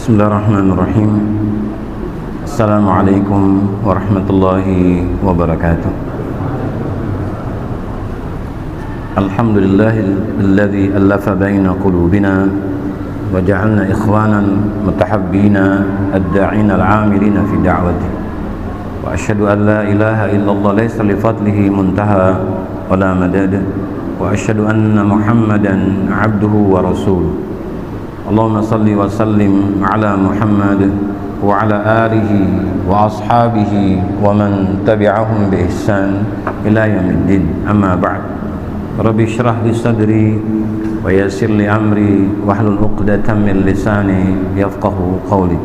Bismillahirrahmanirrahim. Assalamualaikum warahmatullahi wabarakatuh. Alhamdulillahilladzi allafa baina qulubina wa ja'alna ikhwanan mutahabbina ad-da'ina al-'amilina fi da'wati. Wa asyhadu an la ilaha illallah laysa li fadlihi muntaha wa la madad. Wa asyhadu anna Muhammadan 'abduhu wa rasuluh. Allahumma salli wa sallim ala Muhammad wa ala alihi wa ashabihi wa man tabi'ahum bi ihsan ila yaumiddin. Amma ba'd. Rabbi shrah li sadri wa yassir li amri wahlul 'uqdatam min lisani yafqahu qawli.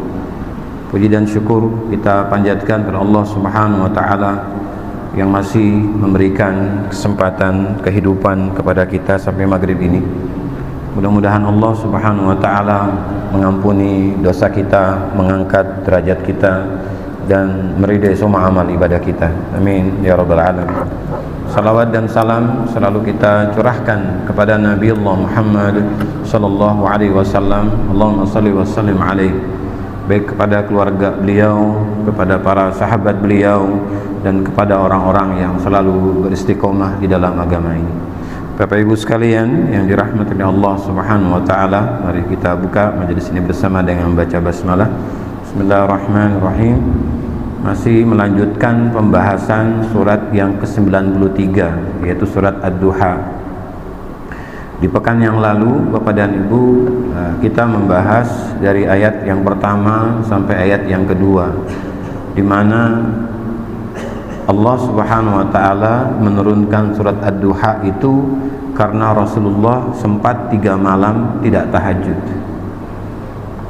Puji dan syukur kita panjatkan kepada Allah Subhanahu wa taala yang masih memberikan kesempatan kehidupan kepada kita sampai maghrib ini. Mudah-mudahan Allah Subhanahu wa taala mengampuni dosa kita, mengangkat derajat kita, dan meridai semua amal ibadah kita. Amin ya rabbal alamin. Salawat dan salam selalu kita curahkan kepada Nabi Allah Muhammad sallallahu alaihi wasallam. Allahumma shalli wa sallim alaihi, baik kepada keluarga beliau, kepada para sahabat beliau, dan kepada orang-orang yang selalu beristiqomah di dalam agama ini. Bapak Ibu sekalian yang dirahmati oleh Allah Subhanahu wa taala, mari kita buka majelis ini bersama dengan membaca basmalah. Bismillahirrahmanirrahim. Masih melanjutkan pembahasan surat yang ke-93, yaitu surat Ad-Duha. Di pekan yang lalu Bapak dan Ibu, kita membahas dari ayat yang pertama sampai ayat yang kedua, di mana Allah Subhanahu wa taala menurunkan surat Ad-Duha itu karena Rasulullah sempat 3 malam tidak tahajud.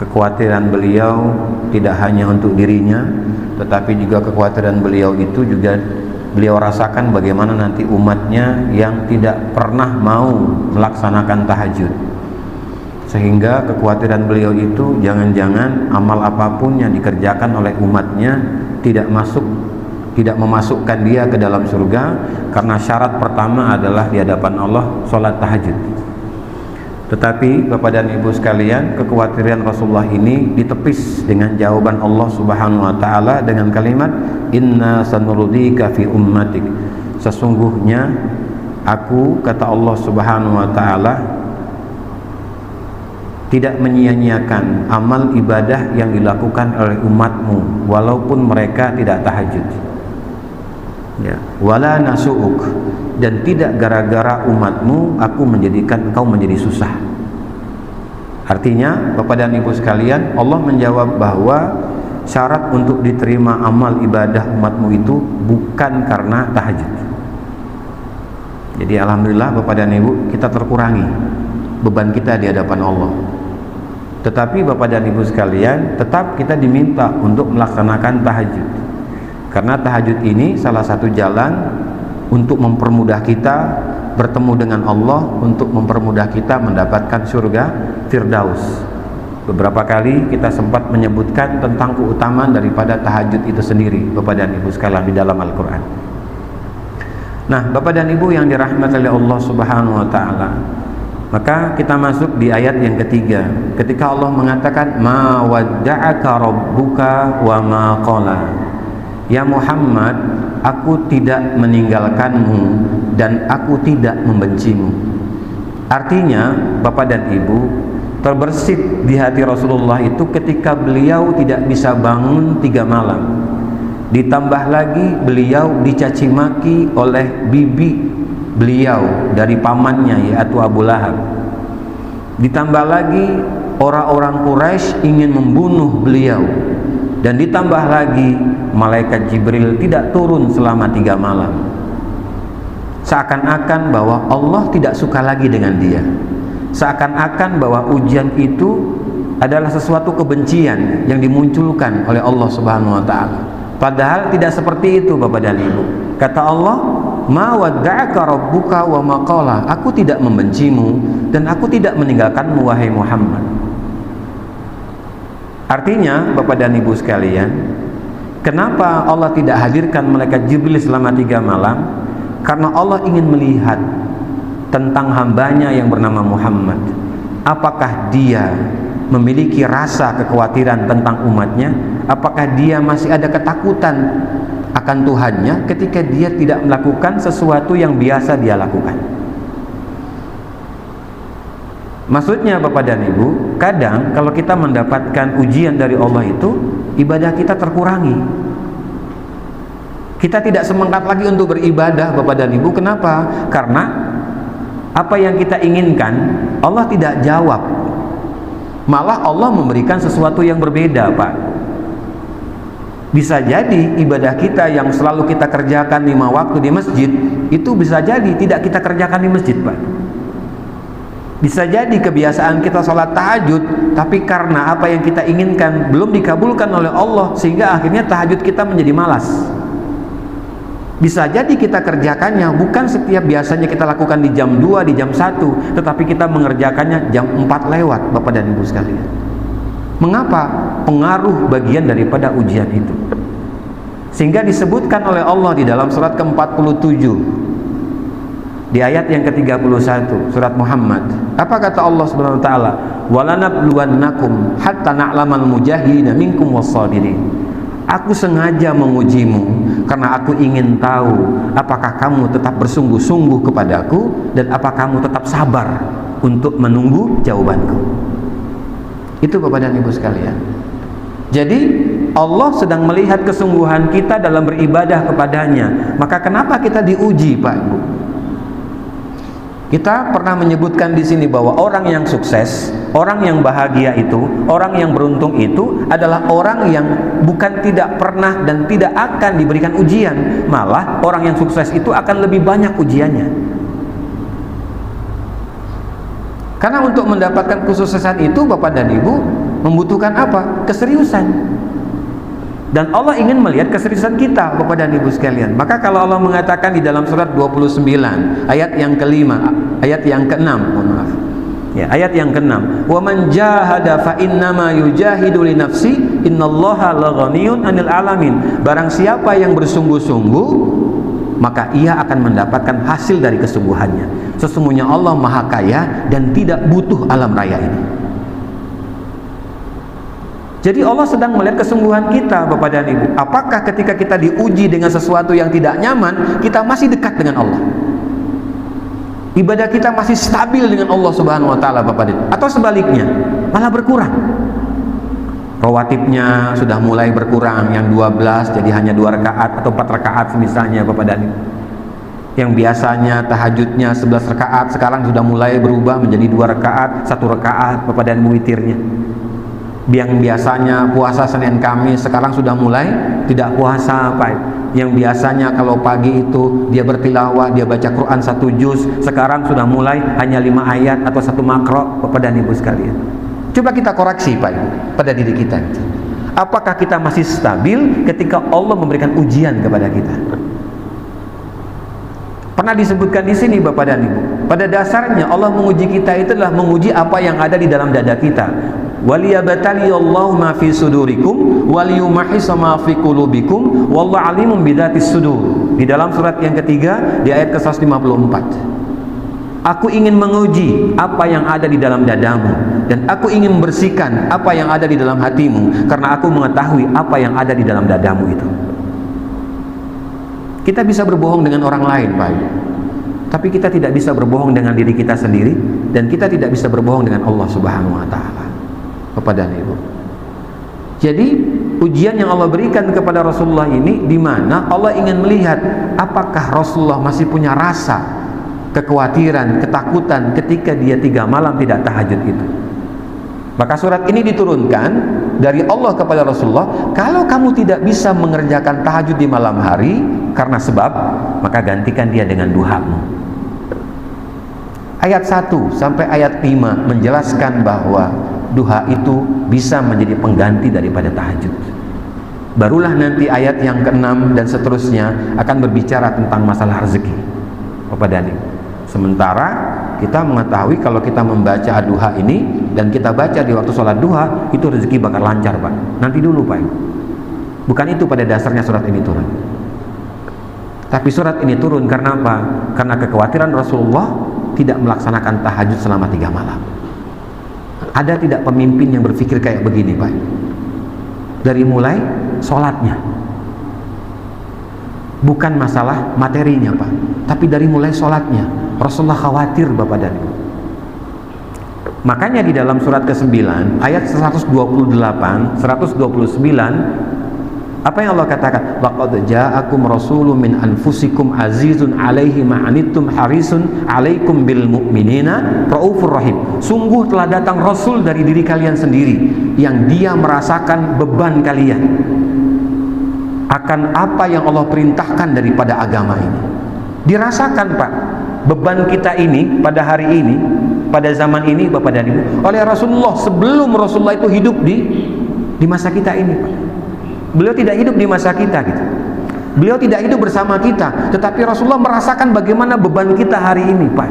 Kekhawatiran beliau tidak hanya untuk dirinya, tetapi juga kekhawatiran beliau itu juga beliau rasakan bagaimana nanti umatnya yang tidak pernah mau melaksanakan tahajud. Sehingga kekhawatiran beliau itu jangan-jangan amal apapun yang dikerjakan oleh umatnya tidak memasukkan dia ke dalam surga, karena syarat pertama adalah di hadapan Allah sholat tahajud. Tetapi Bapak dan Ibu sekalian, kekhawatiran Rasulullah ini ditepis dengan jawaban Allah Subhanahu wa taala dengan kalimat inna sanurdika fi ummatik. Sesungguhnya aku, kata Allah Subhanahu wa taala, tidak menyia-nyiakan amal ibadah yang dilakukan oleh umatmu walaupun mereka tidak tahajud. Ya, wala nasu'uk, dan tidak gara-gara umatmu aku menjadikan engkau menjadi susah. Artinya Bapak dan Ibu sekalian, Allah menjawab bahwa syarat untuk diterima amal ibadah umatmu itu bukan karena tahajud. Jadi alhamdulillah Bapak dan Ibu, kita terkurangi beban kita di hadapan Allah. Tetapi Bapak dan Ibu sekalian, tetap kita diminta untuk melaksanakan tahajud. Karena tahajud ini salah satu jalan untuk mempermudah kita bertemu dengan Allah, untuk mempermudah kita mendapatkan surga Firdaus. Beberapa kali kita sempat menyebutkan tentang keutamaan daripada tahajud itu sendiri, Bapak dan Ibu sekalian, di dalam Al-Quran. Nah, Bapak dan Ibu yang dirahmati oleh Allah Subhanahu wa taala, maka kita masuk di ayat yang ketiga, ketika Allah mengatakan ma wadda'aka rabbuka wa ma qala. Ya Muhammad, aku tidak meninggalkanmu dan aku tidak membencimu. Artinya Bapak dan Ibu, terbersit di hati Rasulullah itu ketika beliau tidak bisa bangun 3 malam. Ditambah lagi beliau dicaci maki oleh bibi beliau dari pamannya, yaitu Abu Lahab. Ditambah lagi orang-orang Quraisy ingin membunuh beliau. Dan ditambah lagi malaikat Jibril tidak turun selama 3 malam. Seakan-akan bahwa Allah tidak suka lagi dengan dia. Seakan-akan bahwa ujian itu adalah sesuatu kebencian yang dimunculkan oleh Allah Subhanahu wa taala. Padahal tidak seperti itu Bapak dan Ibu. Kata Allah, ma wadda'aka rabbuka wa ma qala. Aku tidak membencimu dan aku tidak meninggalkanmu wahai Muhammad. Artinya Bapak dan Ibu sekalian, kenapa Allah tidak hadirkan malaikat Jibril selama 3 malam? Karena Allah ingin melihat tentang hambanya yang bernama Muhammad. Apakah dia memiliki rasa kekhawatiran tentang umatnya? Apakah dia masih ada ketakutan akan Tuhannya ketika dia tidak melakukan sesuatu yang biasa dia lakukan? Maksudnya Bapak dan Ibu, kadang kalau kita mendapatkan ujian dari Allah itu, ibadah kita terkurangi. Kita tidak semangat lagi untuk beribadah Bapak dan Ibu. Kenapa? Karena apa yang kita inginkan Allah tidak jawab. Malah Allah memberikan sesuatu yang berbeda, Pak. Bisa jadi ibadah kita yang selalu kita kerjakan 5 waktu di masjid, itu bisa jadi tidak kita kerjakan di masjid, Pak. Bisa jadi kebiasaan kita sholat tahajud, tapi karena apa yang kita inginkan belum dikabulkan oleh Allah, sehingga akhirnya tahajud kita menjadi malas. Bisa jadi kita kerjakannya bukan setiap biasanya kita lakukan di jam 2, di jam 1, tetapi kita mengerjakannya jam 4 lewat, Bapak dan Ibu sekalian. Mengapa? Pengaruh bagian daripada ujian itu. Sehingga disebutkan oleh Allah di dalam surat ke-47 di ayat yang ke-31 surat Muhammad. Apa kata Allah Subhanahu wa taala? "Walanabluwannakum hatta na'lamal mujahidina minkum was-sabirin." Aku sengaja mengujimu karena aku ingin tahu apakah kamu tetap bersungguh-sungguh kepadaku dan apakah kamu tetap sabar untuk menunggu jawabanku. Itu Bapak dan Ibu sekalian. Jadi Allah sedang melihat kesungguhan kita dalam beribadah kepadanya. Maka kenapa kita diuji, Pak Ibu? Kita pernah menyebutkan di sini bahwa orang yang sukses, orang yang bahagia itu, orang yang beruntung itu adalah orang yang bukan tidak pernah dan tidak akan diberikan ujian. Malah orang yang sukses itu akan lebih banyak ujiannya. Karena untuk mendapatkan kesuksesan itu Bapak dan Ibu membutuhkan apa? Keseriusan. Dan Allah ingin melihat keseriusan kita Bapak dan Ibu sekalian. Maka kalau Allah mengatakan di dalam surat 29 ayat yang kelima, ayat yang keenam, mohon maaf. Ya, ayat yang keenam, "Wa man jahada fa innama yujahidu li nafsi innallaha laghaniyun 'anil alamin." Barang siapa yang bersungguh-sungguh, maka ia akan mendapatkan hasil dari kesungguhannya. Sesungguhnya Allah Maha Kaya dan tidak butuh alam raya ini. Jadi Allah sedang melihat kesungguhan kita Bapak dan Ibu. Apakah ketika kita diuji dengan sesuatu yang tidak nyaman, kita masih dekat dengan Allah? Ibadah kita masih stabil dengan Allah Subhanahu wa taala Bapak dan Ibu, atau sebaliknya malah berkurang? Rawatibnya sudah mulai berkurang, yang 12 jadi hanya 2 rakaat atau 4 rakaat misalnya Bapak dan Ibu. Yang biasanya tahajudnya 11 rakaat sekarang sudah mulai berubah menjadi 2 rakaat, 1 rakaat Bapak dan Ibu witirnya. Yang biasanya puasa Senin Kamis sekarang sudah mulai tidak puasa, Pak. Yang biasanya kalau pagi itu dia bertilawah, dia baca Quran 1 juz, sekarang sudah mulai hanya 5 ayat atau 1 makro Bapak dan Ibu sekalian. Coba kita koreksi Pak Ibu pada diri kita. Apakah kita masih stabil ketika Allah memberikan ujian kepada kita? Pernah disebutkan di sini Bapak dan Ibu, pada dasarnya Allah menguji kita itu adalah menguji apa yang ada di dalam dada kita. Waliyabtaliyallahu ma fi sudurikum waliyumahhisa ma fi qulubikum wallahu alimun bidzatis sudur. Di dalam surat yang ketiga di ayat ke-154. Aku ingin menguji apa yang ada di dalam dadamu dan aku ingin membersihkan apa yang ada di dalam hatimu karena aku mengetahui apa yang ada di dalam dadamu itu. Kita bisa berbohong dengan orang lain, Pak, tapi kita tidak bisa berbohong dengan diri kita sendiri dan kita tidak bisa berbohong dengan Allah Subhanahu wa taala. Bapak dan Ibu. Jadi ujian yang Allah berikan kepada Rasulullah ini di mana Allah ingin melihat apakah Rasulullah masih punya rasa kekhawatiran, ketakutan ketika dia 3 malam tidak tahajud itu. Maka surat ini diturunkan dari Allah kepada Rasulullah, kalau kamu tidak bisa mengerjakan tahajud di malam hari karena sebab, maka gantikan dia dengan duhamu. Ayat 1 sampai ayat 5 menjelaskan bahwa duha itu bisa menjadi pengganti daripada tahajud. Barulah nanti ayat yang ke-6 dan seterusnya akan berbicara tentang masalah rezeki Bapak dan Ibu. Sementara kita mengetahui kalau kita membaca duha ini dan kita baca di waktu sholat duha, itu rezeki bakal lancar, Pak. Nanti dulu, Pak. Bukan itu pada dasarnya surat ini turun. Tapi surat ini turun karena apa? Karena kekhawatiran Rasulullah tidak melaksanakan tahajud selama 3 malam. Ada tidak pemimpin yang berpikir kayak begini, Pak? Dari mulai sholatnya, bukan masalah materinya, Pak, tapi dari mulai sholatnya Rasulullah khawatir, Bapak dan Ibu. Makanya di dalam surat ke-9 ayat 128, 129, apa yang Allah katakan? Laqad ja'akum rasulun min anfusikum azizun 'alaihi ma 'anittum harisun 'alaikum bil mu'minina raufur rahim. Sungguh telah datang rasul dari diri kalian sendiri yang dia merasakan beban kalian akan apa yang Allah perintahkan daripada agama ini. Dirasakan, Pak, beban kita ini pada hari ini, pada zaman ini, Bapak dan Ibu, oleh Rasulullah sebelum Rasulullah itu hidup di masa kita ini, Pak. Beliau tidak hidup di masa kita gitu. Beliau tidak hidup bersama kita, tetapi Rasulullah merasakan bagaimana beban kita hari ini, Pak.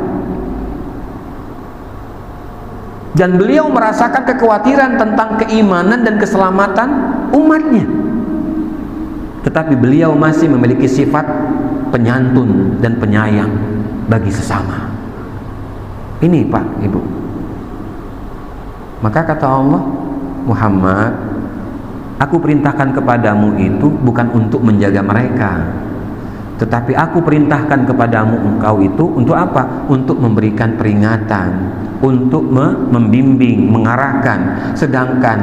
Dan beliau merasakan kekhawatiran tentang keimanan dan keselamatan umatnya. Tetapi beliau masih memiliki sifat penyantun dan penyayang bagi sesama. Ini, Pak, Ibu. Maka kata Allah, Muhammad, aku perintahkan kepadamu itu bukan untuk menjaga mereka, tetapi aku perintahkan kepadamu engkau itu untuk apa? Untuk memberikan peringatan, untuk membimbing, mengarahkan. Sedangkan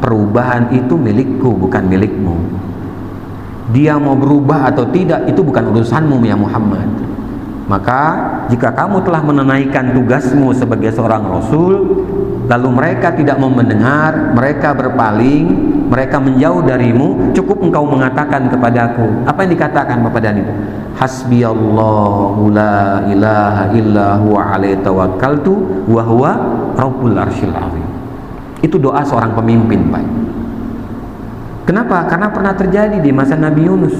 perubahan itu milikku, bukan milikmu. Dia mau berubah atau tidak itu bukan urusanmu ya Muhammad. Maka jika kamu telah menunaikan tugasmu sebagai seorang Rasul, lalu mereka tidak mau mendengar, mereka berpaling, mereka menjauh darimu, cukup engkau mengatakan kepadaku. Apa yang dikatakan Bapak dan Ibu? Hasbiyallahu la ilaha illa huwa alaihi tawakkaltu wa huwa rabbul arsyil azim. Itu doa seorang pemimpin, Pak. Kenapa? Karena pernah terjadi di masa Nabi Yunus.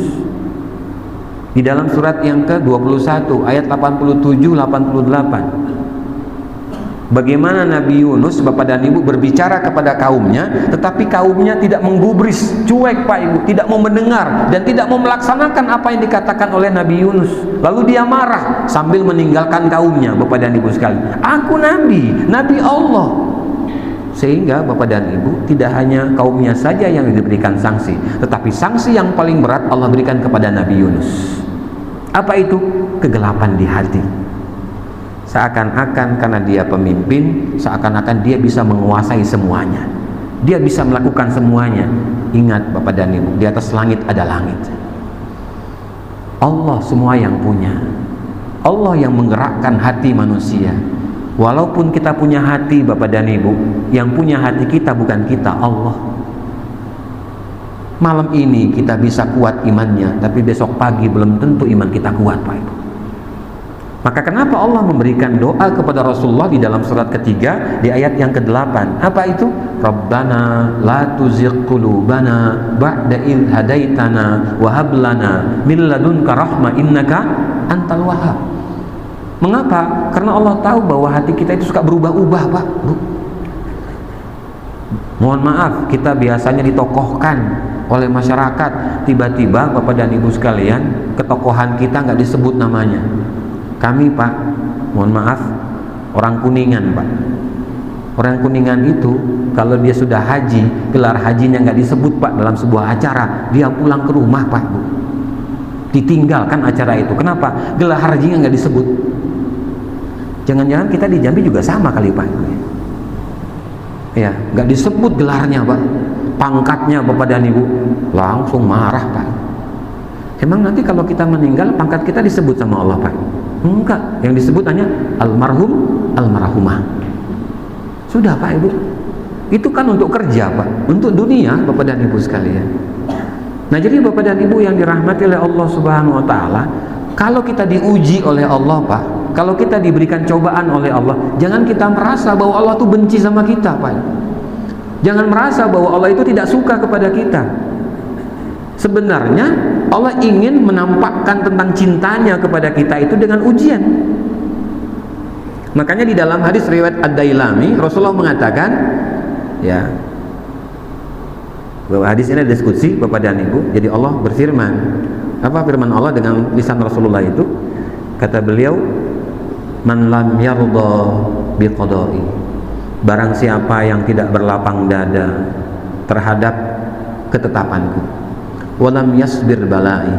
Di dalam surat yang ke-21 ayat 87-88, bagaimana Nabi Yunus, Bapak dan Ibu, berbicara kepada kaumnya, tetapi kaumnya tidak menggubris, cuek, Pak Ibu, tidak mau mendengar dan tidak mau melaksanakan apa yang dikatakan oleh Nabi Yunus. Lalu dia marah sambil meninggalkan kaumnya, Bapak dan Ibu sekalian. Aku Nabi Allah. Sehingga Bapak dan Ibu, tidak hanya kaumnya saja yang diberikan sanksi, tetapi sanksi yang paling berat Allah berikan kepada Nabi Yunus. Apa itu? Kegelapan di hati. Seakan-akan karena dia pemimpin, seakan-akan dia bisa menguasai semuanya, dia bisa melakukan semuanya. Ingat Bapak dan Ibu, di atas langit ada langit. Allah semua yang punya, Allah yang menggerakkan hati manusia. Walaupun kita punya hati Bapak dan Ibu, yang punya hati kita bukan kita, Allah. Malam ini kita bisa kuat imannya, tapi besok pagi belum tentu iman kita kuat, Pak Ibu. Maka kenapa Allah memberikan doa kepada Rasulullah di dalam surat ketiga di ayat yang ke-8? Apa itu? Rabbana la tuzigh qulubana ba'da idh hadaitana wa hab lana min ladunka rahmah innaka antal wahhab. Mengapa? Karena Allah tahu bahwa hati kita itu suka berubah-ubah, Pak, Bu. Mohon maaf, kita biasanya ditokohkan oleh masyarakat. Tiba-tiba Bapak dan Ibu sekalian, ketokohan kita nggak disebut namanya. Kami, Pak, mohon maaf, orang Kuningan, Pak. Orang Kuningan itu kalau dia sudah haji, gelar hajinya nggak disebut, Pak, dalam sebuah acara, dia pulang ke rumah, Pak, Bu. Ditinggalkan acara itu. Kenapa? Gelar hajinya nggak disebut. Jangan-jangan kita di Jambi juga sama kali, Pak. Ya, nggak disebut gelarnya, Pak, pangkatnya, Bapak dan Ibu, langsung marah, Pak. Emang nanti kalau kita meninggal pangkat kita disebut sama Allah, Pak? Enggak, yang disebut hanya almarhum, almarhumah. Sudah, Pak Ibu. Itu kan untuk kerja, Pak, untuk dunia, Bapak dan Ibu sekalian. Nah, jadi Bapak dan Ibu yang dirahmati oleh Allah Subhanahu wa taala, kalau kita diuji oleh Allah, Pak, kalau kita diberikan cobaan oleh Allah, jangan kita merasa bahwa Allah itu benci sama kita, Pak. Jangan merasa bahwa Allah itu tidak suka kepada kita. Sebenarnya Allah ingin menampakkan tentang cintanya kepada kita itu dengan ujian. Makanya di dalam hadis riwayat Ad-Dailami, Rasulullah mengatakan, ya, bahwa hadis ini ada diskusi Bapak dan Ibu. Jadi Allah berfirman. Apa firman Allah dengan lisan Rasulullah itu? Kata beliau, man lam yardha biqada'i barang siapa yang tidak berlapang dada terhadap ketetapanku, walam yasbir balai,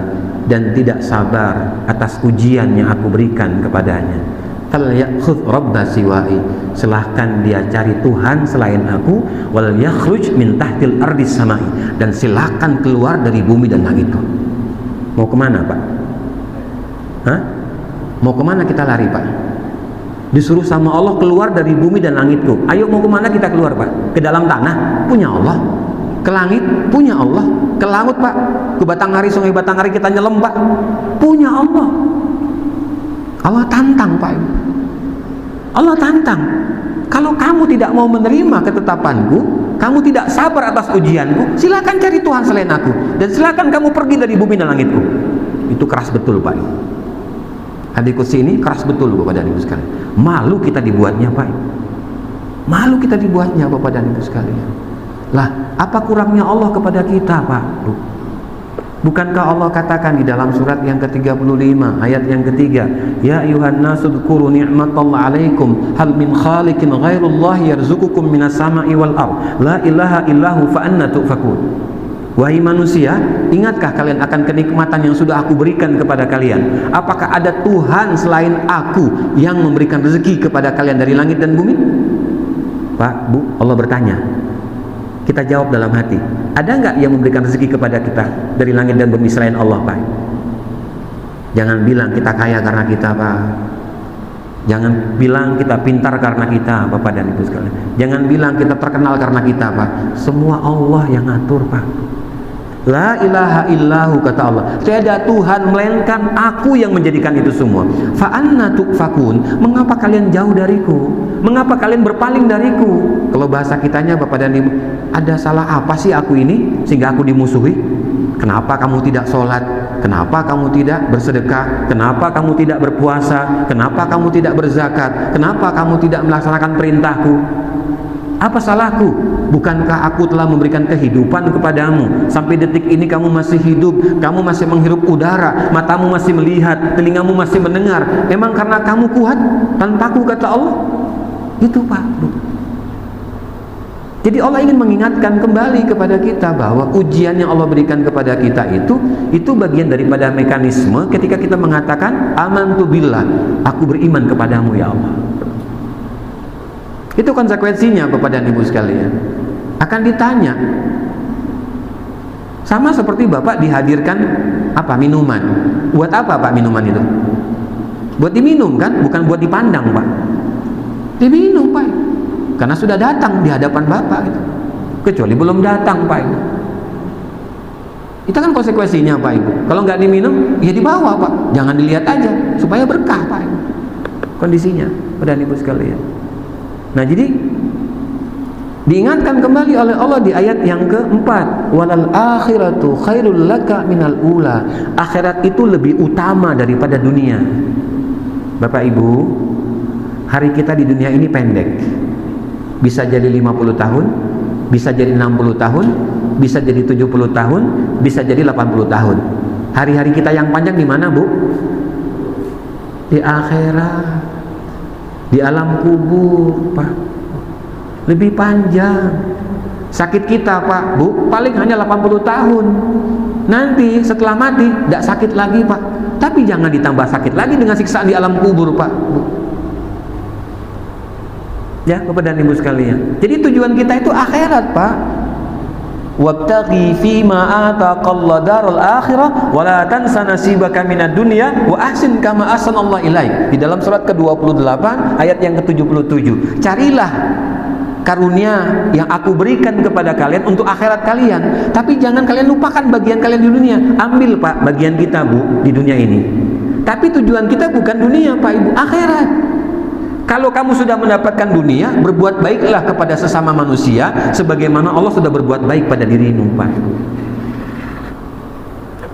dan tidak sabar atas ujian yang aku berikan kepadanya, falyakhudh rabba siwai, silahkan dia cari Tuhan selain aku, wal yakhruj min tahtil ardis samai, dan silahkan keluar dari bumi dan langitku. Mau kemana Pak? Hah? Mau kemana kita lari Pak? Disuruh sama Allah keluar dari bumi dan langitku. Ayo mau kemana kita keluar Pak? Ke dalam tanah? Punya Allah. Ke langit? Punya Allah. Ke laut Pak? Ke Batanghari, sungai Batanghari kita nyelam Pak? Punya Allah. Allah tantang Pak. Allah tantang. Kalau kamu tidak mau menerima ketetapanku, kamu tidak sabar atas ujianku, silakan cari Tuhan selain aku, dan silakan kamu pergi dari bumi dan langitku. Itu keras betul Pak. Hadis qudsi ini keras betul Bapak dan Ibu sekalian. Malu kita dibuatnya Pak. Malu kita dibuatnya Bapak dan Ibu sekalian. Lah, apa kurangnya Allah kepada kita Pak? Bukankah Allah katakan di dalam surat yang ke-35 ayat yang ketiga, ya ayuhan nasu dzkuru ni'matallahi 'alaikum hal min khaliqin ghairullahi yarzuqukum minas sama'i wal ard la ilaha illahu fa anna tufakun. Wahai manusia, ingatkah kalian akan kenikmatan yang sudah aku berikan kepada kalian? Apakah ada Tuhan selain aku yang memberikan rezeki kepada kalian dari langit dan bumi? Pak, Bu, Allah bertanya. Kita jawab dalam hati, ada nggak yang memberikan rezeki kepada kita dari langit dan bumi selain Allah Pak? Jangan bilang kita kaya karena kita Pak. Jangan bilang kita pintar karena kita Bapak dan Ibu sekalian. Jangan bilang kita terkenal karena kita Pak. Semua Allah yang ngatur Pak. La ilaha illahu, kata Allah, tiada Tuhan melainkan aku yang menjadikan itu semua. Fa anna tufakun, mengapa kalian jauh dariku? Mengapa kalian berpaling dariku? Kalau bahasa kitanya Bapak dan Ibu, ada salah apa sih aku ini sehingga aku dimusuhi? Kenapa kamu tidak sholat? Kenapa kamu tidak bersedekah? Kenapa kamu tidak berpuasa? Kenapa kamu tidak berzakat? Kenapa kamu tidak melaksanakan perintahku? Apa salahku? Bukankah aku telah memberikan kehidupan kepadamu? Sampai detik ini kamu masih hidup, kamu masih menghirup udara, matamu masih melihat, telingamu masih mendengar. Emang karena kamu kuat tanpaku, kata Allah? Itu Pak. Jadi Allah ingin mengingatkan kembali kepada kita bahwa ujian yang Allah berikan kepada kita itu bagian daripada mekanisme ketika kita mengatakan amantu billah, aku beriman kepadamu ya Allah. Itu konsekuensinya Bapak dan Ibu sekalian. Akan ditanya. Sama seperti Bapak dihadirkan apa minuman. Buat apa Pak minuman itu? Buat diminum kan, bukan buat dipandang Pak. Diminum Pak. Karena sudah datang di hadapan Bapak gitu. Kecuali belum datang Pak. Itu kan konsekuensinya Pak Ibu. Kalau nggak diminum, ya dibawa Pak. Jangan dilihat aja supaya berkah Pak. Kondisinya Bapak dan Ibu sekalian. Nah, jadi diingatkan kembali oleh Allah di ayat yang keempat, walal akhiratu khairul laka minal ula. Akhirat itu lebih utama daripada dunia. Bapak Ibu, hari kita di dunia ini pendek. Bisa jadi 50 tahun, bisa jadi 60 tahun, bisa jadi 70 tahun, bisa jadi 80 tahun. Hari-hari kita yang panjang di mana, Bu? Di akhirat. Di alam kubur Pak, lebih panjang. Sakit kita Pak, Bu, paling hanya 80 tahun. Nanti setelah mati tidak sakit lagi Pak. Tapi jangan ditambah sakit lagi dengan siksaan di alam kubur Pak, Bu. Ya Bapak dan Ibu sekalian, jadi tujuan kita itu akhirat Pak. Wabtaghi fima ataqallahu darul akhirah wa la tansa nasibaka minad dunya wa ahsin kama ahsanallahu ilaik. Di dalam surat ke-28 ayat yang ke-77. Carilah karunia yang aku berikan kepada kalian untuk akhirat kalian, tapi jangan kalian lupakan bagian kalian di dunia. Ambil Pak bagian kita Bu di dunia ini. Tapi tujuan kita bukan dunia Pak Ibu, akhirat. Kalau kamu sudah mendapatkan dunia, berbuat baiklah kepada sesama manusia sebagaimana Allah sudah berbuat baik pada dirimu Pak.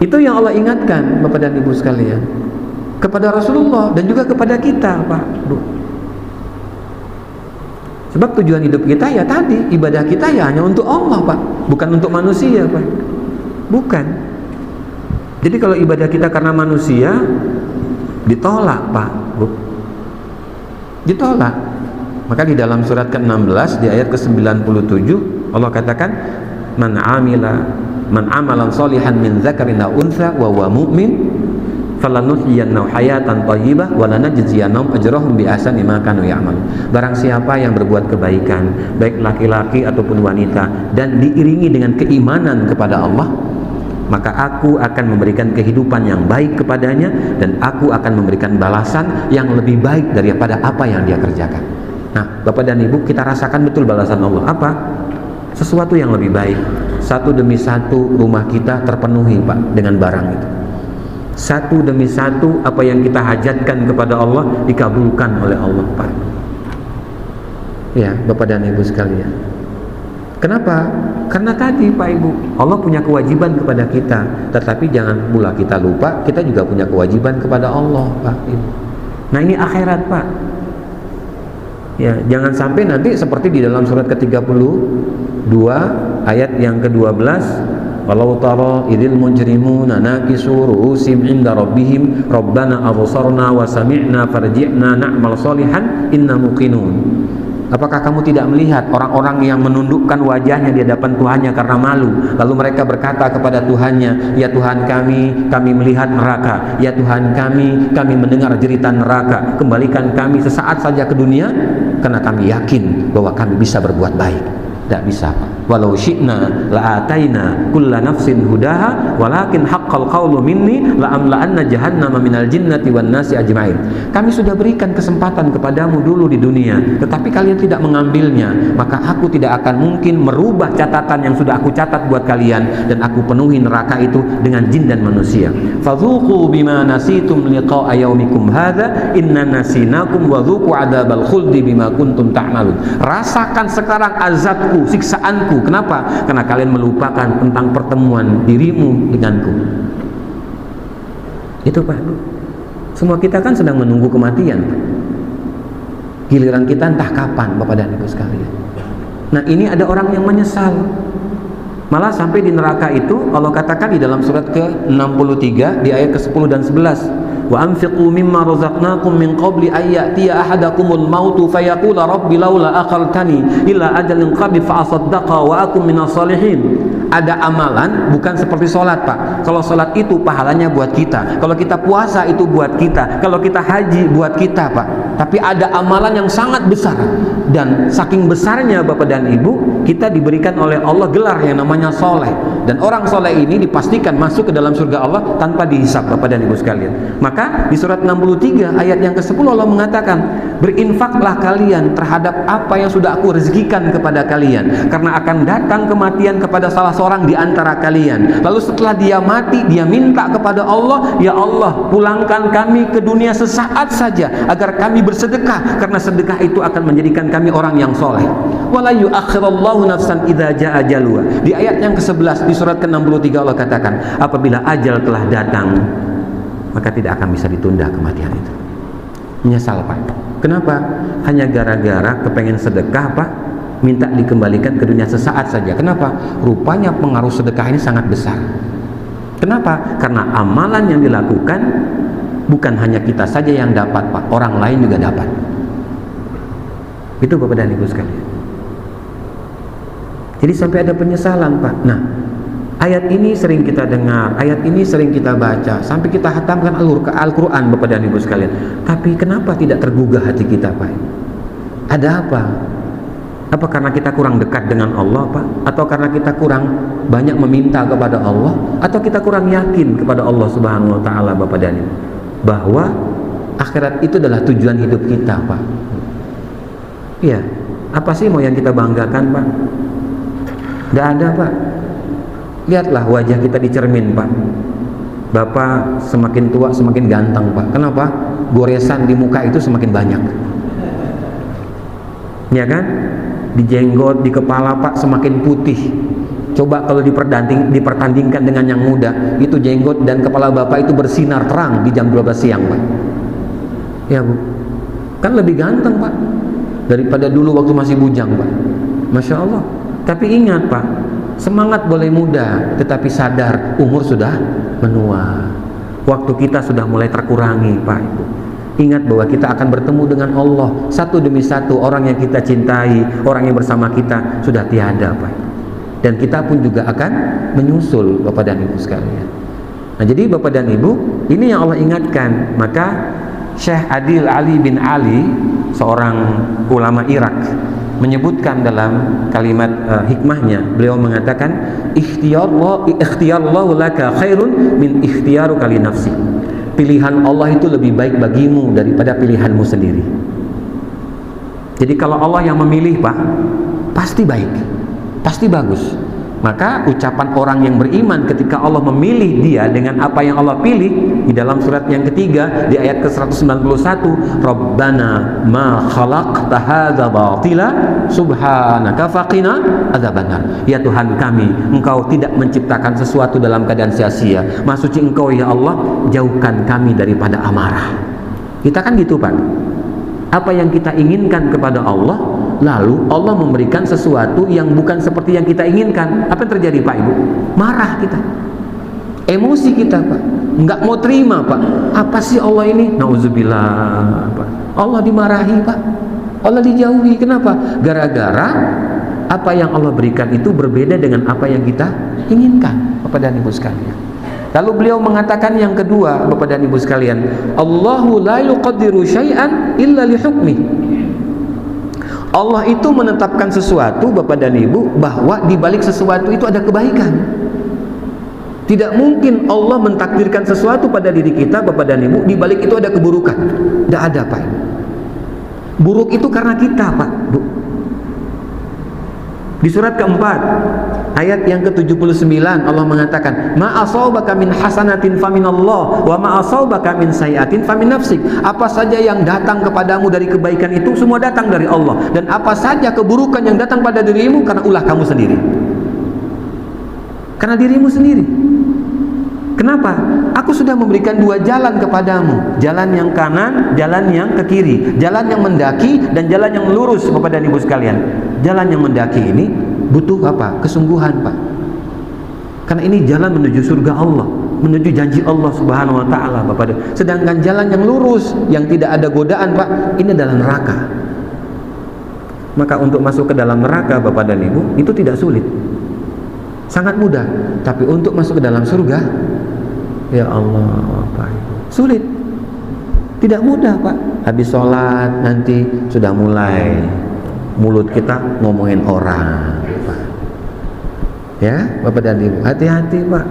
Itu yang Allah ingatkan Bapak dan Ibu sekalian, kepada Rasulullah dan juga kepada kita Pak, Bu. Sebab tujuan hidup kita ya tadi, ibadah kita ya hanya untuk Allah Pak, bukan untuk manusia Pak. Bukan. Jadi kalau ibadah kita karena manusia, ditolak Pak, Bu. Ditolak. Maka di dalam surat ke-16 di ayat ke-97 Allah katakan, man amalan sholihan min dzakarin aw untha wa huwa mu'min falanuhyiyannahu hayatan thayyibah wa lanajziyannahum ajrahum bi ahsani ma kanu ya'malun. Barang siapa yang berbuat kebaikan, baik laki-laki ataupun wanita, dan diiringi dengan keimanan kepada Allah, maka aku akan memberikan kehidupan yang baik kepadanya, dan aku akan memberikan balasan yang lebih baik daripada apa yang dia kerjakan. Nah, Bapak dan Ibu, kita rasakan betul balasan Allah apa? Sesuatu yang lebih baik. Satu demi satu rumah kita terpenuhi, Pak, dengan barang itu. Satu demi satu apa yang kita hajatkan kepada Allah dikabulkan oleh Allah, Pak. Ya, Bapak dan Ibu sekalian. Kenapa? Karena tadi, Pak Ibu, Allah punya kewajiban kepada kita, tetapi jangan pula kita lupa kita juga punya kewajiban kepada Allah, Pak Ibu. Nah, ini akhirat, Pak. Ya, jangan sampai nanti seperti di dalam surat ke-32 ayat yang ke-12, walau tara idzil mujrimuna nakisu ru'usim 'inda rabbihim rabbana absarna wa sami'na farji'na na'mal sholihan inna muqinun. Apakah kamu tidak melihat orang-orang yang menundukkan wajahnya di hadapan Tuhannya karena malu, lalu mereka berkata kepada Tuhannya, ya Tuhan kami melihat neraka, ya Tuhan kami mendengar jeritan neraka, kembalikan kami sesaat saja ke dunia karena kami yakin bahwa kami bisa berbuat baik. Tidak bisa, Pak. Walau syi'na la'ataina kulla nafsin hudaha walakin haqqal qawlu minni la'amla'anna jahannama minal jinnati wan nasi ajma'in. Kami sudah berikan kesempatan kepadamu dulu di dunia, tetapi kalian tidak mengambilnya, maka aku tidak akan mungkin merubah catatan yang sudah aku catat buat kalian, dan aku penuhi neraka itu dengan jin dan manusia. Fadzuqu bima nasitum liqa'a yaumikum hadza inna nasinakum wa dzuqu adzabal khuldi bima kuntum ta'malun. Rasakan sekarang azabku, siksaanku. Kenapa? Karena kalian melupakan tentang pertemuan dirimu denganku. Itu, Pak. Semua kita kan sedang menunggu kematian. Giliran kita entah kapan, Bapak dan Ibu sekalian. Nah, ini ada orang yang menyesal. Malah sampai di neraka itu Allah katakan di dalam surat ke-63 di ayat ke-10 dan 11. Wa anfiqu mimma razaqnakum min qabli ay ya'tiya ahadakumul mautu fayaqula rabbi laula akhartani ila ajalin qarib fa asaddaqa wa akum minas salihin. Ada amalan bukan seperti sholat, Pak. Kalau sholat itu pahalanya buat kita, kalau kita puasa itu buat kita, kalau kita haji buat kita, Pak. Tapi ada amalan yang sangat besar, dan saking besarnya, Bapak dan Ibu, kita diberikan oleh Allah gelar yang namanya soleh. Dan orang soleh ini dipastikan masuk ke dalam surga Allah tanpa dihisab, Bapak dan Ibu sekalian. Maka di surat 63 ayat yang ke-10 Allah mengatakan, berinfaklah kalian terhadap apa yang sudah aku rezekikan kepada kalian, karena akan datang kematian kepada salah seorang di antara kalian. Lalu setelah dia mati, dia minta kepada Allah, ya Allah, pulangkan kami ke dunia sesaat saja agar kami bersedekah, karena sedekah itu akan menjadikan kami orang yang soleh. Wala yu'akhirallahu nafsan idza jaa ajaluha. Di ayat yang ke-11 di surat ke-63 Allah katakan, apabila ajal telah datang, maka tidak akan bisa ditunda kematian itu. Menyesal, Pak. Kenapa? Hanya gara-gara kepengen sedekah, Pak, minta dikembalikan ke dunia sesaat saja. Kenapa? Rupanya pengaruh sedekah ini sangat besar. Kenapa? Karena amalan yang dilakukan bukan hanya kita saja yang dapat, Pak, orang lain juga dapat. Itu, Bapak dan Ibu sekalian. Jadi sampai ada penyesalan, Pak. Nah, ayat ini sering kita dengar, ayat ini sering kita baca, sampai kita hatamkan Al-Quran, Bapak dan Ibu sekalian. Tapi kenapa tidak tergugah hati kita, Pak? Ada apa? Apa karena kita kurang dekat dengan Allah, Pak? Atau karena kita kurang banyak meminta kepada Allah? Atau kita kurang yakin kepada Allah Subhanahu wa Ta'ala, Bapak dan Ibu, bahwa akhirat itu adalah tujuan hidup kita, Pak? Iya. Apa sih mau yang kita banggakan, Pak? Tidak ada, Pak. Lihatlah wajah kita di cermin, Pak. Bapak semakin tua semakin ganteng, Pak. Kenapa? Goresan di muka itu semakin banyak. Ya kan? Di jenggot, di kepala, Pak, semakin putih. Coba kalau dipertandingkan dengan yang muda, itu jenggot dan kepala Bapak itu bersinar terang di jam 12 siang, Pak. Ya, Bu. Kan lebih ganteng, Pak, daripada dulu waktu masih bujang, Pak. Masya Allah. Tapi ingat, Pak, semangat boleh muda, tetapi sadar umur sudah menua. Waktu kita sudah mulai terkurangi, Pak, Ibu. Ingat bahwa kita akan bertemu dengan Allah satu demi satu. Orang yang kita cintai, orang yang bersama kita sudah tiada, Pak. Dan kita pun juga akan menyusul, Bapak dan Ibu sekalian. Nah, jadi Bapak dan Ibu, ini yang Allah ingatkan. Maka Syekh Adil Ali bin Ali, seorang ulama Irak, menyebutkan dalam kalimat hikmahnya, beliau mengatakan, ikhtiyarallahu laka khairun min ikhtiyaruka li nafsi. Pilihan Allah itu lebih baik bagimu daripada pilihanmu sendiri. Jadi kalau Allah yang memilih, Pak, pasti baik, pasti bagus. Maka ucapan orang yang beriman ketika Allah memilih dia dengan apa yang Allah pilih, di dalam surat yang ketiga di ayat ke-191, Rabbana ma khalaqta hadza batila subhanaka faqina adzabannar. Ya Tuhan kami, Engkau tidak menciptakan sesuatu dalam keadaan sia-sia. Maha suci Engkau ya Allah, jauhkan kami daripada amarah. Kita kan gitu, Pak. Apa yang kita inginkan kepada Allah, lalu Allah memberikan sesuatu yang bukan seperti yang kita inginkan. Apa yang terjadi, Pak Ibu? Marah kita, emosi kita, Pak, nggak mau terima, Pak. Apa sih Allah ini? Nauzubillah, Pak. Allah dimarahi, Pak. Allah dijauhi. Kenapa? Gara-gara apa yang Allah berikan itu berbeda dengan apa yang kita inginkan, Bapak dan Ibu sekalian. Lalu beliau mengatakan yang kedua, Bapak dan Ibu sekalian, Allahu la yuqaddiru syai'an illa li hukmi. Allah itu menetapkan sesuatu, Bapak dan Ibu, bahwa di balik sesuatu itu ada kebaikan. Tidak mungkin Allah mentakdirkan sesuatu pada diri kita, Bapak dan Ibu, di balik itu ada keburukan. Tidak ada, Pak. Buruk itu karena kita, Pak, Bu. Di surat keempat, ayat yang ke-79, Allah mengatakan, ma asabaka min hasanatin faminallah wa ma asabaka min sayiatin famin nafsik. Apa saja yang datang kepadamu dari kebaikan itu semua datang dari Allah, dan apa saja keburukan yang datang pada dirimu karena ulah kamu sendiri, karena dirimu sendiri. Kenapa? Aku sudah memberikan dua jalan kepadamu, jalan yang kanan, jalan yang ke kiri, jalan yang mendaki dan jalan yang lurus, Bapak dan Ibu sekalian. Jalan yang mendaki ini butuh apa? Kesungguhan, Pak. Karena ini jalan menuju surga Allah, menuju janji Allah Subhanahu wa taala, Bapak. Sedangkan jalan yang lurus yang tidak ada godaan, Pak, ini adalah neraka. Maka untuk masuk ke dalam neraka, Bapak dan Ibu, itu tidak sulit. Sangat mudah. Tapi untuk masuk ke dalam surga, ya Allah, Pak, sulit. Tidak mudah, Pak. Habis sholat nanti sudah mulai mulut kita ngomongin orang, Pak. Ya, Bapak dan Ibu, hati-hati, Pak.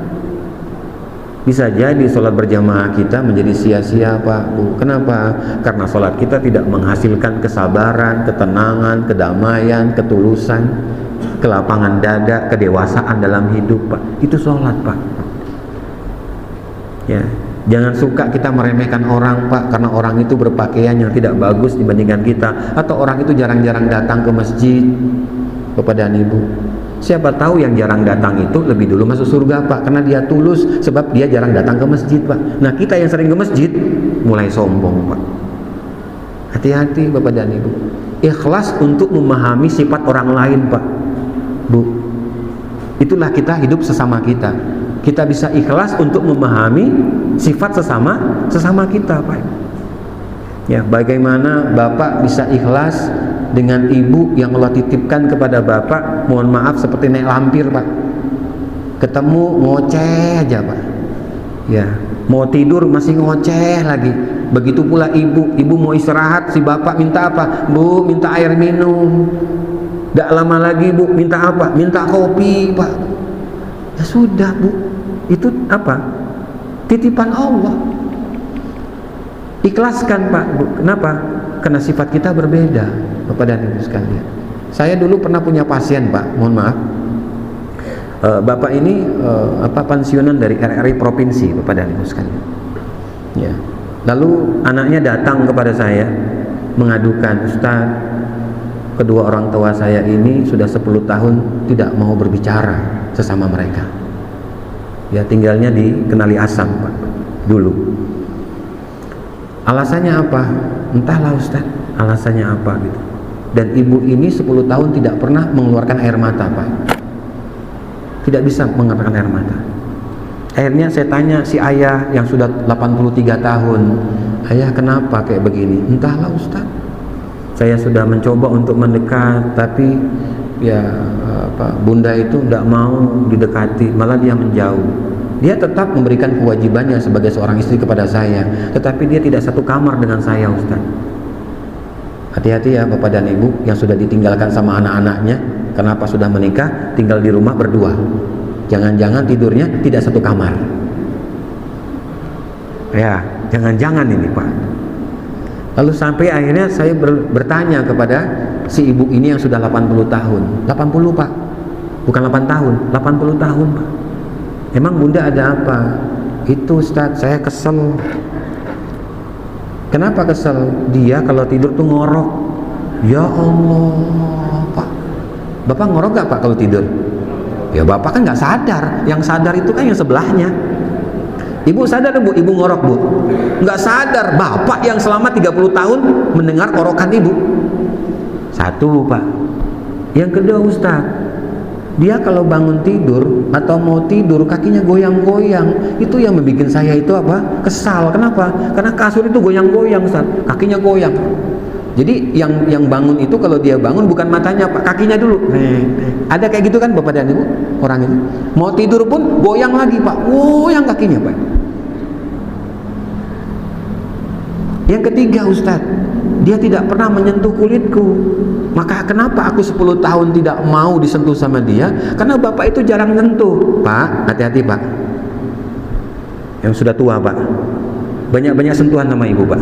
Bisa jadi sholat berjamaah kita menjadi sia-sia, Pak, Bu. Kenapa? Karena sholat kita tidak menghasilkan kesabaran, ketenangan, kedamaian, ketulusan, kelapangan dada, kedewasaan dalam hidup, Pak. Itu sholat, Pak. Ya, jangan suka kita meremehkan orang, Pak, karena orang itu berpakaian yang tidak bagus dibandingkan kita, atau orang itu jarang-jarang datang ke masjid, Bapak dan Ibu. Siapa tahu yang jarang datang itu lebih dulu masuk surga, Pak, karena dia tulus, sebab dia jarang datang ke masjid, Pak. Nah, kita yang sering ke masjid mulai sombong, Pak. Hati-hati, Bapak dan Ibu. Ikhlas untuk memahami sifat orang lain, Pak, Bu. Itulah kita hidup sesama kita. Kita bisa ikhlas untuk memahami sifat sesama kita, Pak. Ya, bagaimana Bapak bisa ikhlas dengan ibu yang Allah titipkan kepada Bapak, mohon maaf, seperti naik lampir, Pak. Ketemu ngoceh aja, Pak. Ya, mau tidur masih ngoceh lagi. Begitu pula ibu mau istirahat, si Bapak minta apa? Bu, minta air minum. Tidak lama lagi, Bu, minta apa? Minta kopi, Pak. Ya sudah, Bu, itu apa? Titipan Allah. Ikhlaskan, Pak, Bu. Kenapa? Karena sifat kita berbeda, Bapak dan Ibu sekalian. Saya dulu pernah punya pasien, Pak, mohon maaf. Bapak ini pensiunan dari RRI provinsi, Bapak dan Ibu sekalian. Ya. Lalu anaknya datang kepada saya mengadukan, Ustaz, kedua orang tua saya ini sudah 10 tahun tidak mau berbicara sesama mereka. Ya, tinggalnya di Kenali Asam, Pak, dulu. Alasannya apa? Entahlah, Ustaz, alasannya apa gitu. Dan ibu ini 10 tahun tidak pernah mengeluarkan air mata, Pak. Tidak bisa mengeluarkan air mata. Akhirnya saya tanya si ayah yang sudah 83 tahun, ayah kenapa kayak begini? Entahlah Ustaz, saya sudah mencoba untuk mendekat, tapi ya bunda itu tidak mau didekati, malah dia menjauh. Dia tetap memberikan kewajibannya sebagai seorang istri kepada saya, tetapi dia tidak satu kamar dengan saya Ustaz. Hati-hati ya Bapak dan Ibu yang sudah ditinggalkan sama anak-anaknya, kenapa sudah menikah, tinggal di rumah berdua. Jangan-jangan tidurnya tidak satu kamar. Ya, jangan-jangan ini Pak. Lalu sampai akhirnya saya bertanya kepada si ibu ini yang sudah 80 tahun. 80 Pak, bukan 8 tahun, 80 tahun Pak. Emang bunda ada apa? Itu Ustaz, saya kesel. Kenapa kesel? Dia kalau tidur tuh ngorok. Ya Allah Pak, Bapak ngorok gak Pak kalau tidur? Ya Bapak kan gak sadar. Yang sadar itu kan yang sebelahnya. Ibu sadar Bu, ibu ngorok Bu? Nggak sadar. Bapak yang selama 30 tahun mendengar orokan ibu. Satu Pak. Yang kedua Ustaz, dia kalau bangun tidur atau mau tidur kakinya goyang-goyang. Itu yang membuat saya itu apa? Kesal. Kenapa? Karena kasur itu goyang-goyang Ustaz, kakinya goyang. Jadi yang bangun itu kalau dia bangun bukan matanya Pak, kakinya dulu. Ada kayak gitu kan Bapak dan Ibu? Orang itu mau tidur pun goyang lagi Pak, goyang kakinya Pak. Yang ketiga Ustaz, dia tidak pernah menyentuh kulitku. Maka kenapa aku 10 tahun tidak mau disentuh sama dia? Karena Bapak itu jarang nyentuh. Pak, hati-hati Pak, yang sudah tua Pak, banyak-banyak sentuhan sama ibu Pak,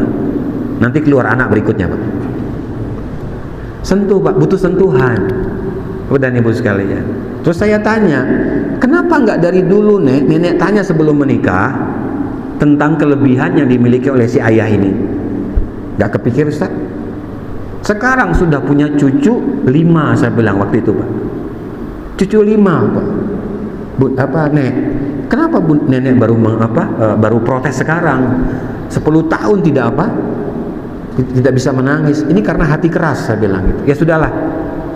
nanti keluar anak berikutnya Pak. Sentuh Pak, butuh sentuhan. Dan ibu sekalian, terus saya tanya, kenapa nggak dari dulu nenek tanya sebelum menikah tentang kelebihan yang dimiliki oleh si ayah ini? Nggak kepikir Ustaz? Sekarang sudah punya cucu 5, saya bilang waktu itu Pak. Cucu 5 Pak. Nek, kenapa nenek baru protes sekarang? 10 tahun tidak bisa menangis. Ini karena hati keras, saya bilang gitu. Ya sudahlah.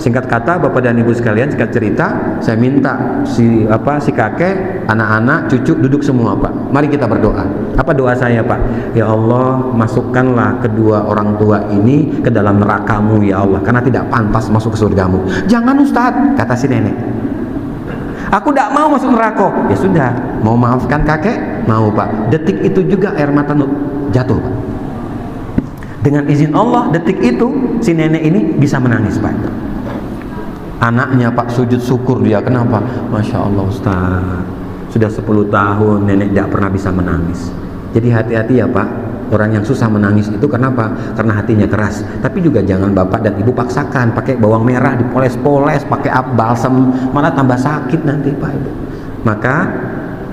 Singkat kata Bapak dan Ibu sekalian, singkat cerita, saya minta si kakek, anak-anak, cucu duduk semua Pak. Mari kita berdoa. Apa doa saya Pak? Ya Allah, masukkanlah kedua orang tua ini ke dalam neraka-Mu ya Allah, karena tidak pantas masuk ke surga-Mu. Jangan Ustaz, kata si nenek. Aku tidak mau masuk neraka. Ya sudah, mau maafkan kakek? Mau Pak. Detik itu juga air mata jatuh Pak. Dengan izin Allah, detik itu si nenek ini bisa menangis Pak. Anaknya Pak sujud syukur dia. Kenapa? Masya Allah Ustaz, sudah 10 tahun nenek tidak pernah bisa menangis. Jadi hati-hati ya Pak, orang yang susah menangis itu kenapa? Karena hatinya keras. Tapi juga jangan Bapak dan Ibu paksakan pakai bawang merah dipoles-poles, pakai balsam, malah tambah sakit nanti Pak Ibu. Maka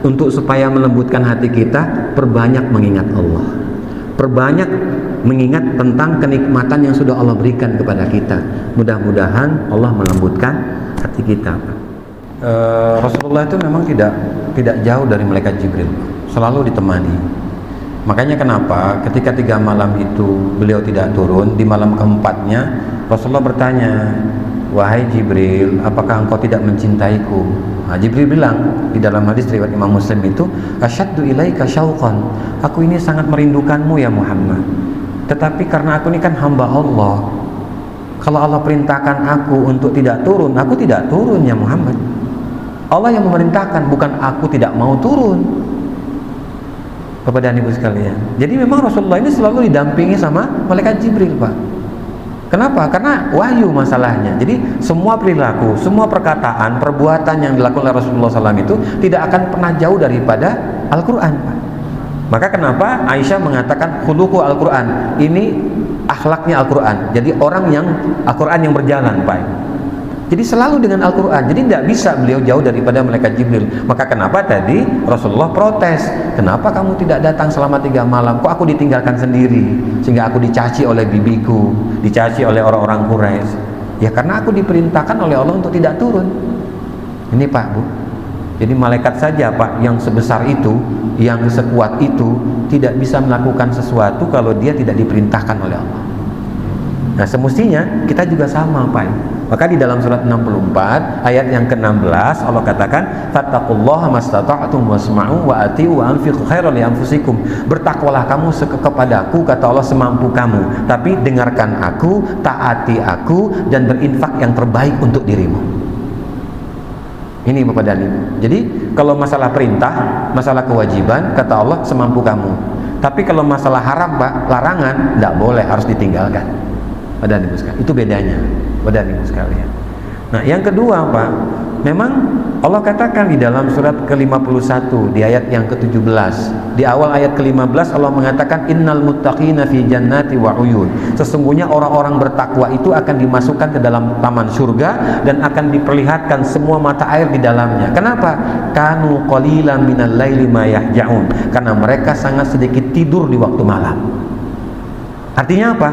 untuk supaya melembutkan hati kita, perbanyak mengingat Allah, perbanyak mengingat tentang kenikmatan yang sudah Allah berikan kepada kita. Mudah-mudahan Allah melembutkan hati kita. Rasulullah itu memang tidak jauh dari malaikat Jibril, selalu ditemani. Makanya kenapa ketika 3 malam itu beliau tidak turun, di malam keempatnya Rasulullah bertanya, wahai Jibril, apakah engkau tidak mencintaiku? Nah, Jibril bilang di dalam hadis riwayat Imam Muslim itu, asyaddu ilaika syauqan, aku ini sangat merindukanmu ya Muhammad. Tetapi karena aku ini kan hamba Allah, kalau Allah perintahkan aku untuk tidak turun, aku tidak turun ya Muhammad. Allah yang memerintahkan, bukan aku tidak mau turun. Bapak dan Ibu sekalian, jadi memang Rasulullah ini selalu didampingi sama malaikat Jibril Pak. Kenapa? Karena wahyu masalahnya. Jadi semua perilaku, semua perkataan, perbuatan yang dilakukan oleh Rasulullah SAW itu tidak akan pernah jauh daripada Al-Quran Pak. Maka kenapa Aisyah mengatakan khuluqu Al-Quran, ini akhlaknya Al-Quran. Jadi orang yang Al-Quran yang berjalan Pak. Jadi selalu dengan Al-Quran. Jadi tidak bisa beliau jauh daripada malaikat Jibril. Maka kenapa tadi Rasulullah protes, kenapa kamu tidak datang selama 3 malam? Kok aku ditinggalkan sendiri, sehingga aku dicaci oleh bibiku, dicaci oleh orang-orang Quraisy? Ya karena aku diperintahkan oleh Allah untuk tidak turun. Ini Pak Bu, jadi malaikat saja Pak yang sebesar itu, yang sekuat itu, tidak bisa melakukan sesuatu kalau dia tidak diperintahkan oleh Allah. Nah semestinya kita juga sama Pak. Maka di dalam surat 64 ayat yang ke-16 Allah katakan fattaqullaha mastata'tum wasma'u wa ati'u wa anfiqu khairan li anfusikum. Bertakwalah kamu kepadaku kata Allah semampu kamu, tapi dengarkan aku, taati aku, dan berinfak yang terbaik untuk dirimu. Ini Bapak dan Ibu. Jadi kalau masalah perintah, masalah kewajiban kata Allah semampu kamu. Tapi kalau masalah haram Pak, larangan, tidak boleh, harus ditinggalkan. Bapak dan Ibu sekalian, itu bedanya. Bapak dan Ibu sekalian. Nah yang kedua Pak, memang Allah katakan di dalam surat ke-51 di ayat yang ke-17, di awal ayat ke-15 Allah mengatakan innal muttaqina fi jannati wa uyun. Sesungguhnya orang-orang bertakwa itu akan dimasukkan ke dalam taman surga dan akan diperlihatkan semua mata air di dalamnya. Kenapa? Kanu qalilan minal laili ma yahja'un. Karena mereka sangat sedikit tidur di waktu malam. Artinya apa?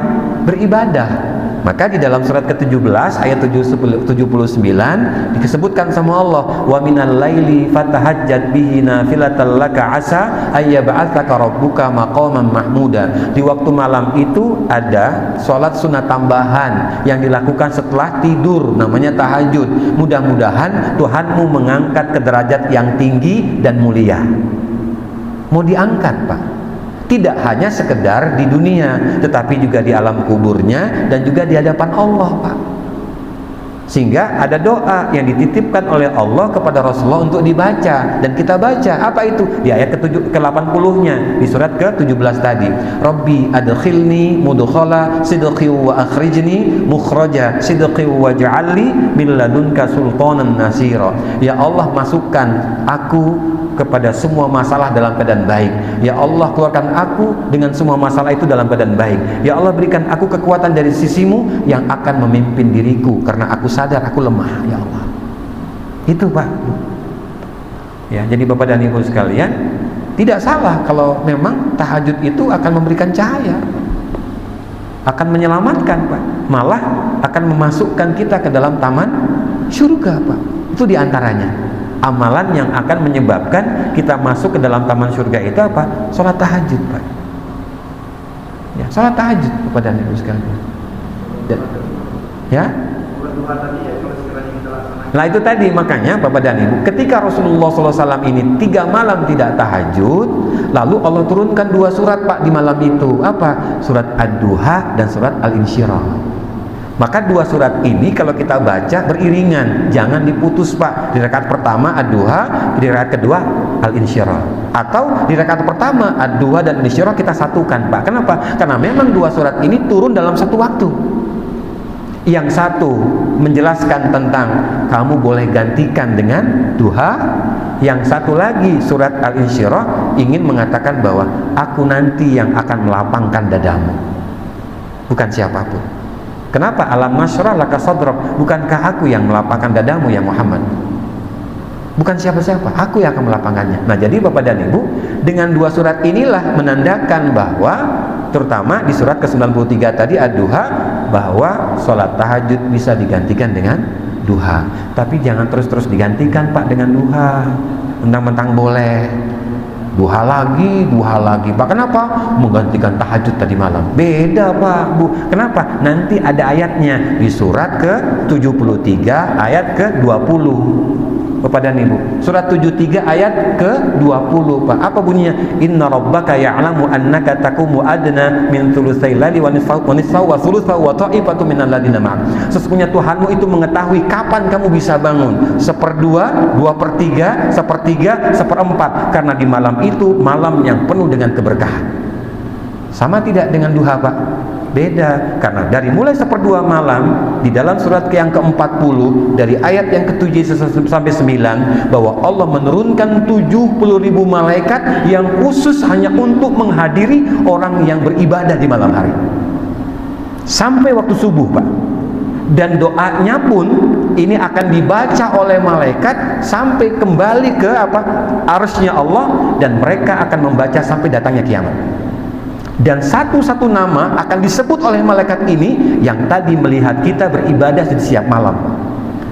Beribadah. Maka di dalam surat ke-17 ayat 79 disebutkan sama Allah wa minal laili fatahajjat bihi nafilatan laka asa ayyab'atsaka rabbuka maqaman mahmuda. Di waktu malam itu ada sholat sunat tambahan yang dilakukan setelah tidur, namanya tahajud. Mudah-mudahan Tuhanmu mengangkat ke derajat yang tinggi dan mulia. Mau diangkat Pak, tidak hanya sekedar di dunia, tetapi juga di alam kuburnya dan juga di hadapan Allah Pak. Sehingga ada doa yang dititipkan oleh Allah kepada Rasulullah untuk dibaca, dan kita baca. Apa itu? Di ayat ke-80-nya di surat ke-17 tadi. Rabbi adkhilni mudkhala sidqi wa akhrijni mukhraja sidqi waj'alni min ladunka sultanan nasira. Ya Allah, masukkan aku kepada semua masalah dalam keadaan baik. Ya Allah, keluarkan aku dengan semua masalah itu dalam keadaan baik. Ya Allah, berikan aku kekuatan dari sisimu yang akan memimpin diriku, karena aku sadar aku lemah. Ya Allah, itu Pak. Ya, jadi Bapak dan Ibu sekalian, tidak salah kalau memang tahajud itu akan memberikan cahaya, akan menyelamatkan Pak, malah akan memasukkan kita ke dalam taman surga Pak. Itu diantaranya amalan yang akan menyebabkan kita masuk ke dalam taman surga itu apa? Sholat tahajud Pak. Ya, sholat tahajud kepada Ibu sekalian. Ya. Nah itu tadi, makanya Bapak dan Ibu, ketika Rasulullah SAW ini 3 malam tidak tahajud, lalu Allah turunkan 2 surat Pak di malam itu. Apa? Surat Ad-Duha dan surat Al-Insyirah. Maka 2 surat ini kalau kita baca beriringan, jangan diputus Pak. Di rakaat pertama Ad-Duha, di rakaat kedua Al-Insyirah. Atau di rakaat pertama Ad-Duha dan Al-Insyirah kita satukan Pak. Kenapa? Karena memang 2 surat ini turun dalam satu waktu. Yang satu menjelaskan tentang kamu boleh gantikan dengan duha. Yang satu lagi surat Al-Insyirah ingin mengatakan bahwa aku nanti yang akan melapangkan dadamu, bukan siapapun. Kenapa? Alam nashrah laka sadrak. Bukankah aku yang melapangkan dadamu ya Muhammad? Bukan siapa-siapa, aku yang akan melapangkannya. Nah jadi Bapak dan Ibu, dengan 2 surat inilah menandakan bahwa terutama di surat ke-93 tadi Ad-Duha, bahwa sholat tahajud bisa digantikan dengan duha. Tapi jangan terus-terus digantikan Pak dengan duha, mentang-mentang boleh duha lagi Pak. Kenapa? Menggantikan tahajud tadi malam. Beda Pak, Bu. Kenapa? Nanti ada ayatnya di surat ke-73 ayat ke-20 Bapak dan Ibu. Surat 73 ayat ke-20 Pak. Apa bunyinya? Inna rabbaka ya'lamu annaka taqumu adna min thulutsai laili wa nisfahu wa thulutsahu wa ta'ifatu minal ladina ma'ak. Sesungguhnya Tuhanmu itu mengetahui kapan kamu bisa bangun. 1/2, 2/3, 1/3, 1/4. Karena di malam itu malam yang penuh dengan keberkahan. Sama tidak dengan duha Pak? Beda, karena dari mulai 1/2 malam di dalam surat yang ke-40 dari ayat yang ke-7 sampai 9 bahwa Allah menurunkan 70.000 malaikat yang khusus hanya untuk menghadiri orang yang beribadah di malam hari sampai waktu subuh Pak. Dan doanya pun ini akan dibaca oleh malaikat sampai kembali ke arsy-Nya Allah, dan mereka akan membaca sampai datangnya kiamat. Dan satu-satu nama akan disebut oleh malaikat ini yang tadi melihat kita beribadah di setiap malam.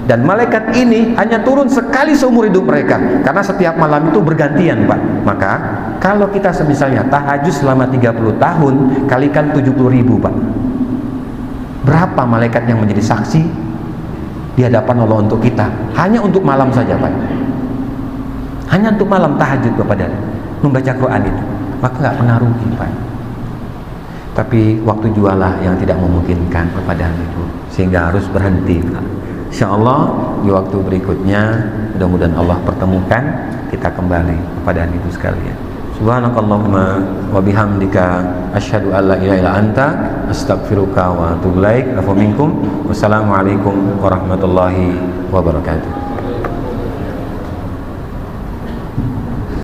Dan malaikat ini hanya turun sekali seumur hidup mereka, karena setiap malam itu bergantian Pak. Maka kalau kita misalnya tahajud selama 30 tahun kalikan 70.000 Pak. Berapa malaikat yang menjadi saksi di hadapan Allah untuk kita? Hanya untuk malam saja, Pak. Hanya untuk malam tahajud Bapak dan membaca Quran itu, maka nggak pernah rugi, Pak. Tapi waktu jualah yang tidak memungkinkan Bapak dan Ibu, sehingga harus berhenti, Pak. Insya Allah di waktu berikutnya mudah-mudahan Allah pertemukan kita kembali kepada Ibu sekalian. Subhanakallahumma wa bihamdika asyhadu an la ilaha illa anta astaghfiruka wa atubu ilaik. Afa minkum. Wassalamualaikum warahmatullahi wabarakatuh.